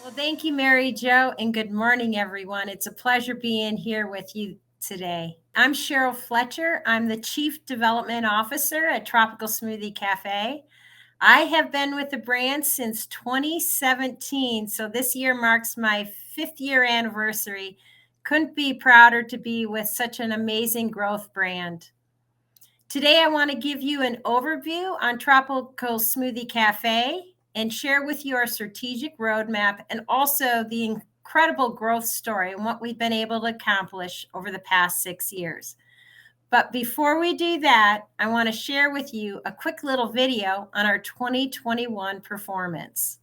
Well, thank you, Mary Jo, and good morning, everyone. It's a pleasure being here with you today. I'm Cheryl Fletcher. I'm the Chief Development Officer at Tropical Smoothie Cafe. I have been with the brand since 2017, so this year marks my 5th-year anniversary. Couldn't be prouder to be with such an amazing growth brand. Today, I want to give you an overview on Tropical Smoothie Cafe and share with you our strategic roadmap and also the incredible growth story and what we've been able to accomplish over the past 6 years. But before we do that, I want to share with you a quick little video on our 2021 performance.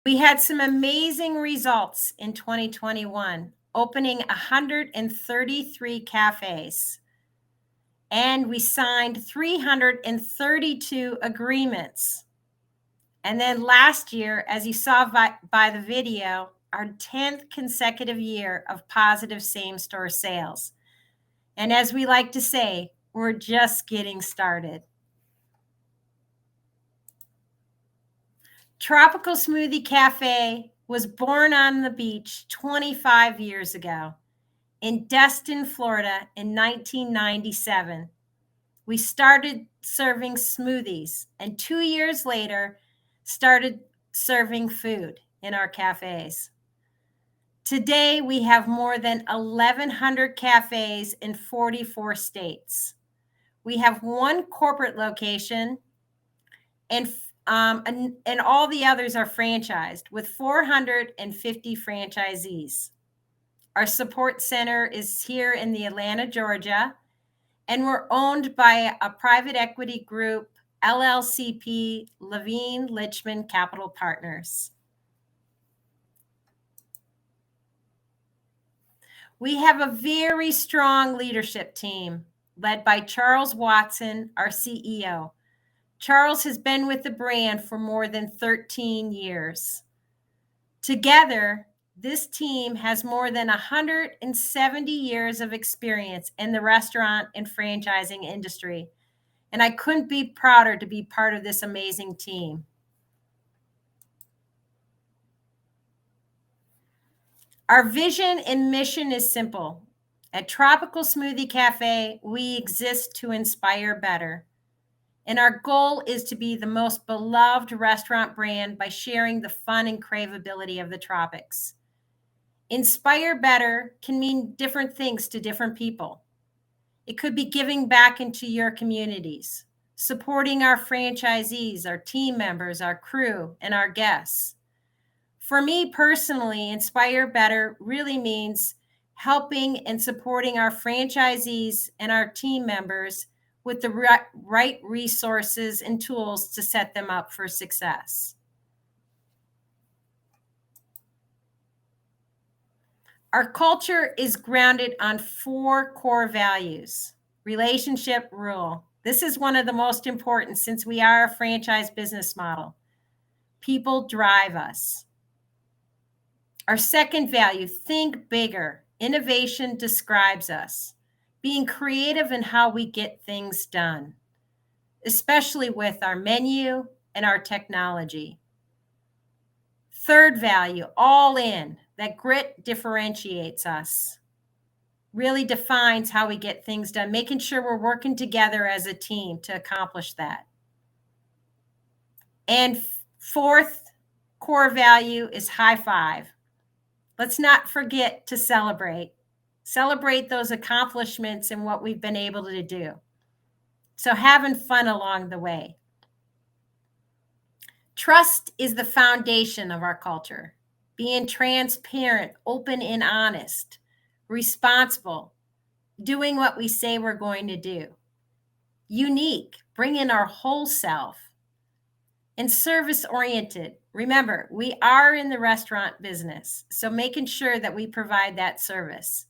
We had some amazing results in 2021, opening 133 cafes, and we signed 332 agreements. And then last year, as you saw by the video, our 10th consecutive year of positive same-store sales. And as we like to say, we're just getting started. Tropical Smoothie Cafe was born on the beach 25 years ago in Destin, Florida in 1997. We started serving smoothies and 2 years later started serving food in our cafes. Today, we have more than 1,100 cafes in 44 states. We have one corporate location and all the others are franchised with 450 franchisees. Our support center is here in the Atlanta, Georgia, and we're owned by a private equity group, LLCP Levine Lichman Capital Partners. We have a very strong leadership team led by Charles Watson, our CEO. Charles has been with the brand for more than 13 years. Together, this team has more than 170 years of experience in the restaurant and franchising industry, and I couldn't be prouder to be part of this amazing team. Our vision and mission is simple. At Tropical Smoothie Cafe, we exist to inspire better. And our goal is to be the most beloved restaurant brand by sharing the fun and craveability of the tropics. Inspire better can mean different things to different people. It could be giving back into your communities, supporting our franchisees, our team members, our crew, and our guests. For me personally, Inspire Better really means helping and supporting our franchisees and our team members with the right resources and tools to set them up for success. Our culture is grounded on 4 core values. Relationship rule. This is one of the most important since we are a franchise business model. People drive us. Our second value, think bigger. Innovation describes us. Being creative in how we get things done, especially with our menu and our technology. Third value, all in. That grit differentiates us. Really defines how we get things done, making sure we're working together as a team to accomplish that. And fourth core value is high five. Let's not forget to celebrate. Celebrate those accomplishments and what we've been able to do. So having fun along the way. Trust is the foundation of our culture. Being transparent, open and honest, responsible, doing what we say we're going to do. Unique, bring in our whole self. And service-oriented. Remember, we are in the restaurant business, so making sure that we provide that service.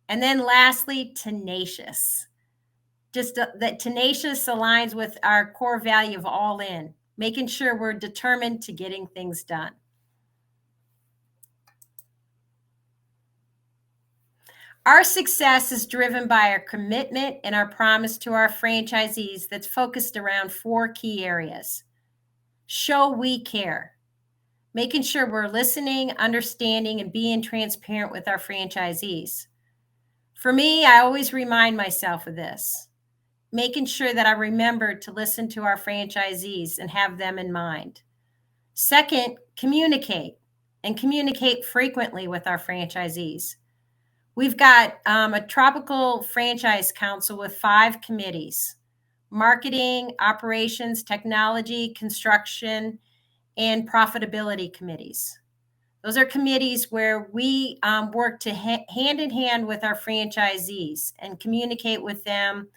And then lastly, tenacious. Just that tenacious aligns with our core value of all in, making sure we're determined to getting things done. Our success is driven by our commitment and our promise to our franchisees that's focused around 4 key areas. Show we care, making sure we're listening, understanding, and being transparent with our franchisees. For me, I always remind myself of this, making sure that I remember to listen to our franchisees and have them in mind. Second, communicate, and communicate frequently with our franchisees. We've got a tropical franchise council with 5 committees: marketing, operations, technology, construction, and profitability committees. Those are committees where we work to hand in hand with our franchisees and communicate with them,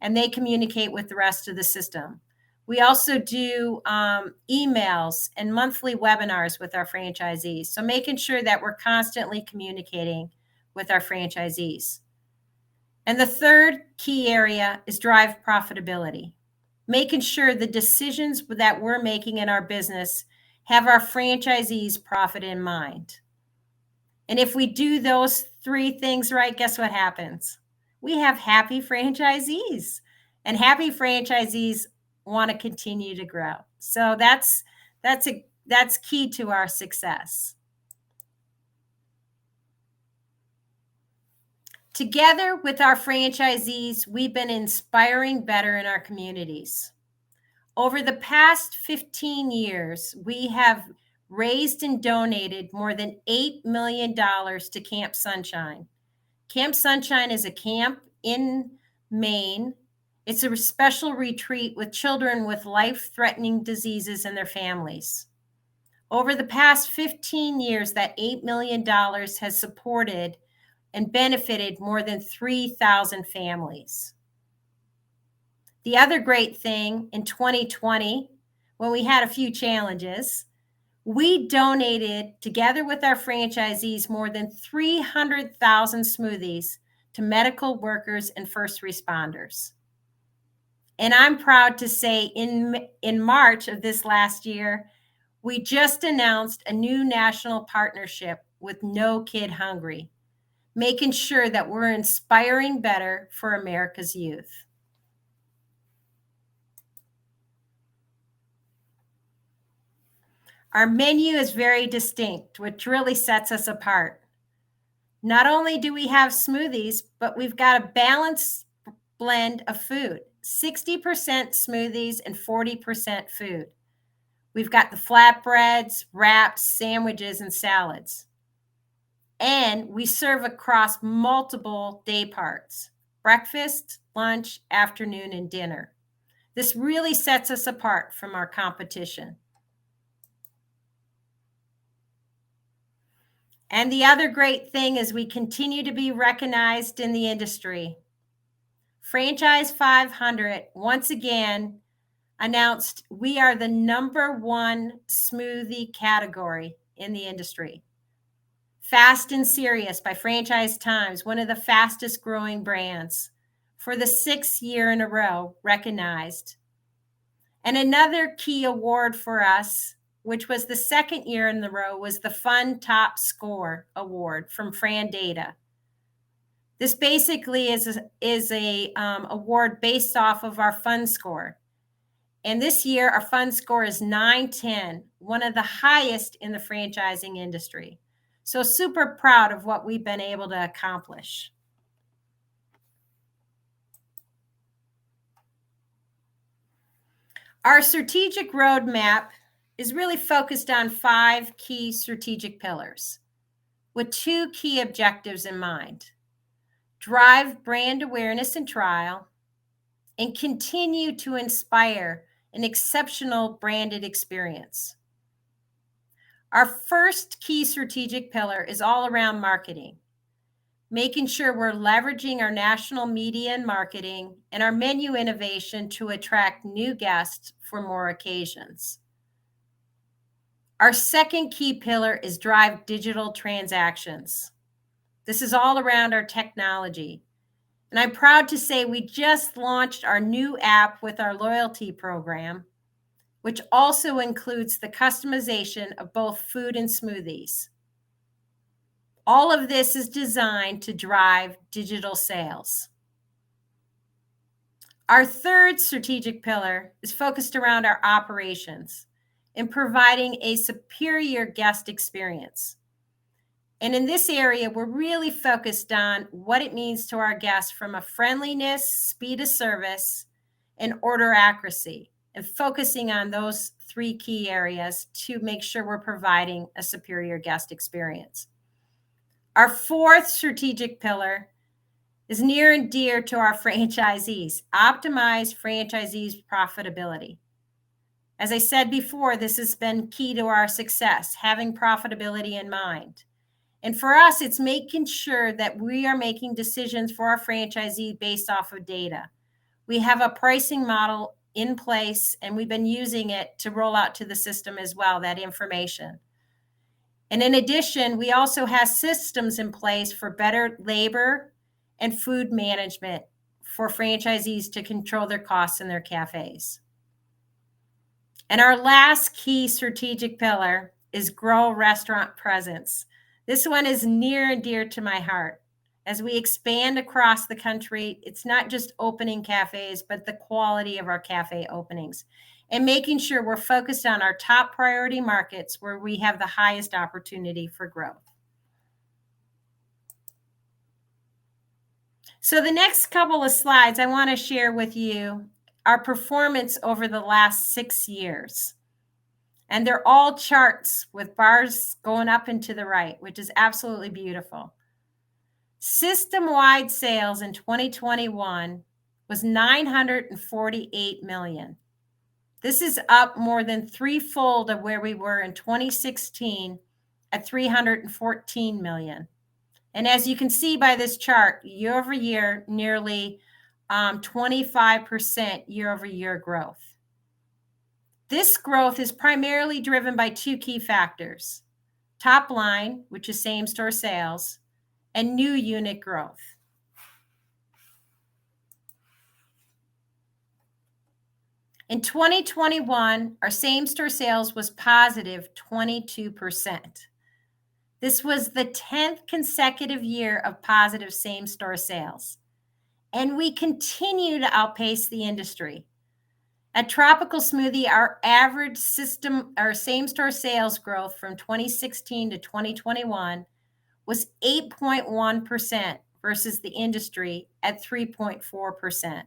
and they communicate with the rest of the system. We also do emails and monthly webinars with our franchisees. So making sure that we're constantly communicating with our franchisees. And the third key area is drive profitability, making sure the decisions that we're making in our business have our franchisees' profit in mind. And if we do those 3 things right, guess what happens? We have happy franchisees, and happy franchisees want to continue to grow. So that's key to our success. Together with our franchisees, we've been inspiring better in our communities. Over the past 15 years, we have raised and donated more than $8 million to Camp Sunshine. Camp Sunshine is a camp in Maine. It's a special retreat with children with life-threatening diseases and their families. Over the past 15 years, that $8 million has supported and benefited more than 3,000 families. The other great thing in 2020, when we had a few challenges, we donated, together with our franchisees, more than 300,000 smoothies to medical workers and first responders. And I'm proud to say in March of this last year, we just announced a new national partnership with No Kid Hungry, making sure that we're inspiring better for America's youth. Our menu is very distinct, which really sets us apart. Not only do we have smoothies, but we've got a balanced blend of food, 60% smoothies and 40% food. We've got the flatbreads, wraps, sandwiches, and salads. And we serve across multiple day parts: breakfast, lunch, afternoon, and dinner. This really sets us apart from our competition. And the other great thing is we continue to be recognized in the industry. Franchise 500 once again announced we are the #1 smoothie category in the industry. Fast and Serious by Franchise Times, one of the fastest growing brands, for the 6th year in a row recognized. And another key award for us which was the second year in a row, was the Fun Top Score Award from Fran Data. This basically is a award based off of our fun score. And this year, our fun score is 910, one of the highest in the franchising industry. So super proud of what we've been able to accomplish. Our strategic roadmap is really focused on 5 key strategic pillars with 2 key objectives in mind: drive brand awareness and trial, and continue to inspire an exceptional branded experience. Our first key strategic pillar is all around marketing, making sure we're leveraging our national media and marketing and our menu innovation to attract new guests for more occasions. Our second key pillar is drive digital transactions. This is all around our technology. And I'm proud to say we just launched our new app with our loyalty program, which also includes the customization of both food and smoothies. All of this is designed to drive digital sales. Our third strategic pillar is focused around our operations and providing a superior guest experience. And in this area, we're really focused on what it means to our guests from a friendliness, speed of service, and order accuracy, and focusing on those 3 key areas to make sure we're providing a superior guest experience. Our fourth strategic pillar is near and dear to our franchisees: optimize franchisees' profitability. As I said before, this has been key to our success, having profitability in mind. And for us, it's making sure that we are making decisions for our franchisee based off of data. We have a pricing model in place, and we've been using it to roll out to the system as well, that information. And in addition, we also have systems in place for better labor and food management for franchisees to control their costs in their cafes. And our last key strategic pillar is grow restaurant presence. This one is near and dear to my heart. As we expand across the country, it's not just opening cafes, but the quality of our cafe openings and making sure we're focused on our top priority markets where we have the highest opportunity for growth. So the next couple of slides, I want to share with you our performance over the last 6 years. And they're all charts with bars going up and to the right, which is absolutely beautiful. System-wide sales in 2021 was $948 million. This is up more than threefold of where we were in 2016 at $314 million. And as you can see by this chart, year over year, nearly 25% year over year growth. This growth is primarily driven by 2 key factors: top line, which is same-store sales, and new unit growth. In 2021, our same-store sales was positive 22%. This was the 10th consecutive year of positive same-store sales, and we continue to outpace the industry. At Tropical Smoothie, our same-store sales growth from 2016 to 2021 was 8.1% versus the industry at 3.4%.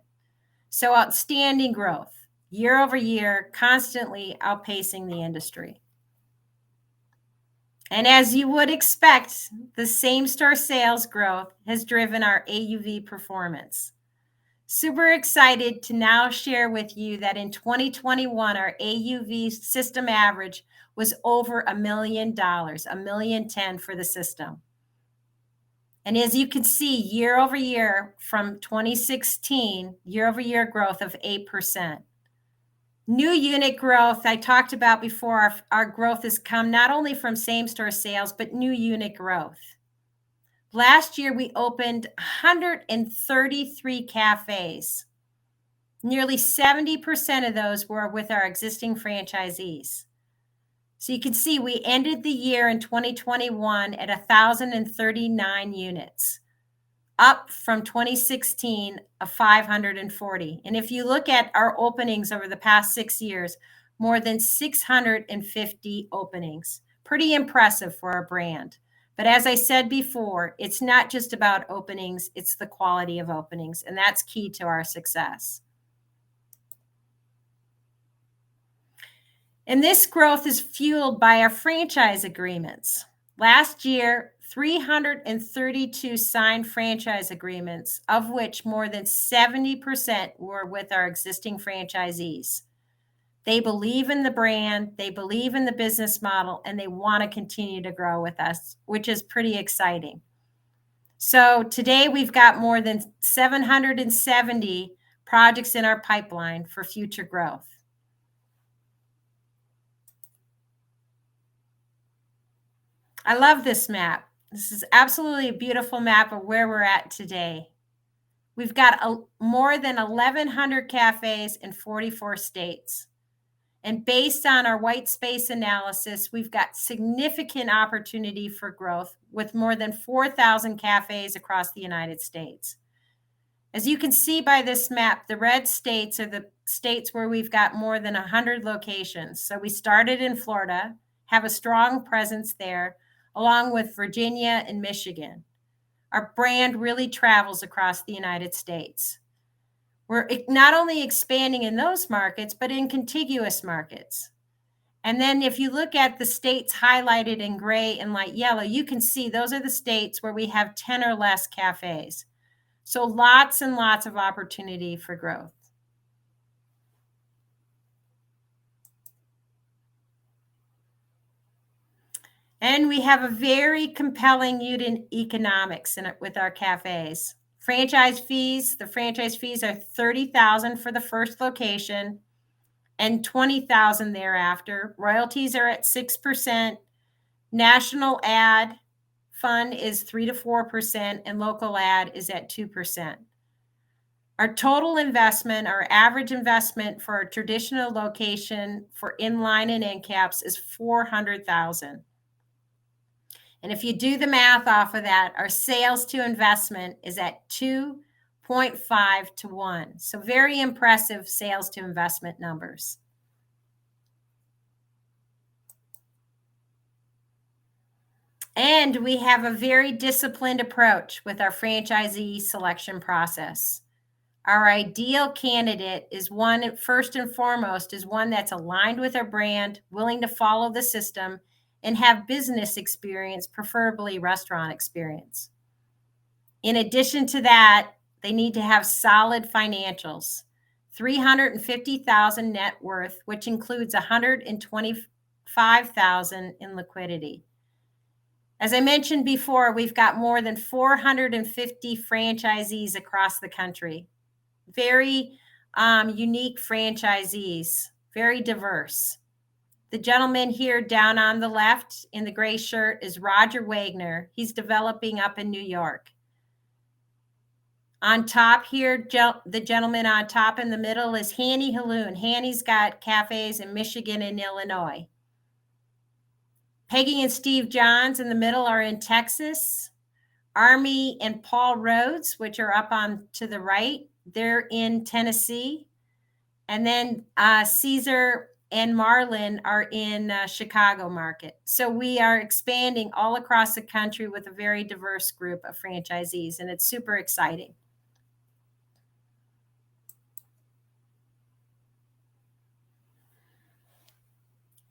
So outstanding growth, year over year, constantly outpacing the industry. And as you would expect, the same-store sales growth has driven our AUV performance. Super excited to now share with you that in 2021, our AUV system average was over $1 million, $1,010,000 for the system. And as you can see, year over year from 2016, year over year growth of 8%. New unit growth, I talked about before, our growth has come not only from same-store sales, but new unit growth. Last year, we opened 133 cafes. Nearly 70% of those were with our existing franchisees. So you can see we ended the year in 2021 at 1,039 units, up from 2016 of 540. And if you look at our openings over the past 6 years, more than 650 openings. Pretty impressive for our brand. But as I said before, it's not just about openings, it's the quality of openings, and that's key to our success. And this growth is fueled by our franchise agreements. Last year, 332 signed franchise agreements, of which more than 70% were with our existing franchisees. They believe in the brand, they believe in the business model, and they want to continue to grow with us, which is pretty exciting. So today we've got more than 770 projects in our pipeline for future growth. I love this map. This is absolutely a beautiful map of where we're at today. We've got more than 1,100 cafes in 44 states. And based on our white space analysis, we've got significant opportunity for growth with more than 4,000 cafes across the United States. As you can see by this map, the red states are the states where we've got more than 100 locations. So we started in Florida, have a strong presence there, along with Virginia and Michigan. Our brand really travels across the United States. We're not only expanding in those markets, but in contiguous markets. And then if you look at the states highlighted in gray and light yellow, you can see those are the states where we have 10 or less cafes. So lots and lots of opportunity for growth. And we have a very compelling unit economics with our cafes. Franchise fees, the franchise fees are $30,000 for the first location and $20,000 thereafter. Royalties are at 6%. National ad fund is 3 to 4%, and local ad is at 2%. Our total investment, our average investment for a traditional location for inline and end caps is $400,000. And if you do the math off of that, our sales to investment is at 2.5 to 1. So very impressive sales to investment numbers. And we have a very disciplined approach with our franchisee selection process. Our ideal candidate is one, first and foremost, is one that's aligned with our brand, willing to follow the system, and have business experience, preferably restaurant experience. In addition to that, they need to have solid financials, $350,000 net worth, which includes $125,000 in liquidity. As I mentioned before, we've got more than 450 franchisees across the country. Very unique franchisees, very diverse. The gentleman here down on the left in the gray shirt is Roger Wagner. He's developing up in New York. On top here, the gentleman on top in the middle is Hanny Haloon. Hanny's got cafes in Michigan and Illinois. Peggy and Steve Johns in the middle are in Texas. Army and Paul Rhodes, which are up on to the right, they're in Tennessee. And then Caesar and Marlon are in Chicago market. So we are expanding all across the country with a very diverse group of franchisees, and it's super exciting.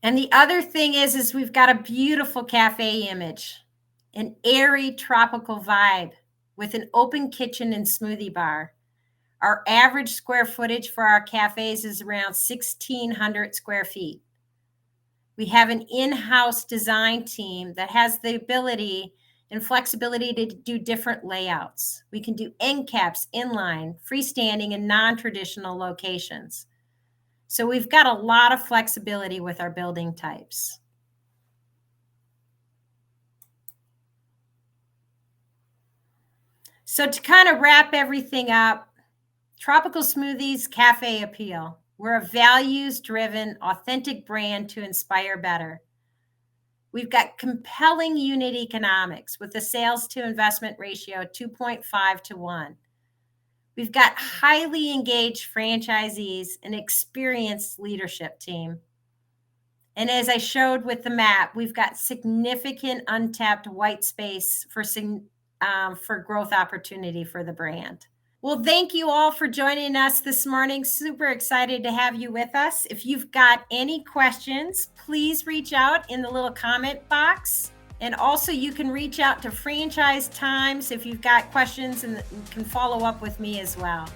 And the other thing is we've got a beautiful cafe image, an airy tropical vibe with an open kitchen and smoothie bar. Our average square footage for our cafes is around 1,600 square feet. We have an in-house design team that has the ability and flexibility to do different layouts. We can do end caps, inline, freestanding, and non-traditional locations. So we've got a lot of flexibility with our building types. So to kind of wrap everything up, Tropical Smoothies Cafe Appeal. We're a values-driven, authentic brand to inspire better. We've got compelling unit economics with a sales to investment ratio of 2.5 to 1. We've got highly engaged franchisees and experienced leadership team. And as I showed with the map, we've got significant untapped white space for growth opportunity for the brand. Well, thank you all for joining us this morning. Super excited to have you with us. If you've got any questions, please reach out in the little comment box. And also you can reach out to Franchise Times if you've got questions, and you can follow up with me as well.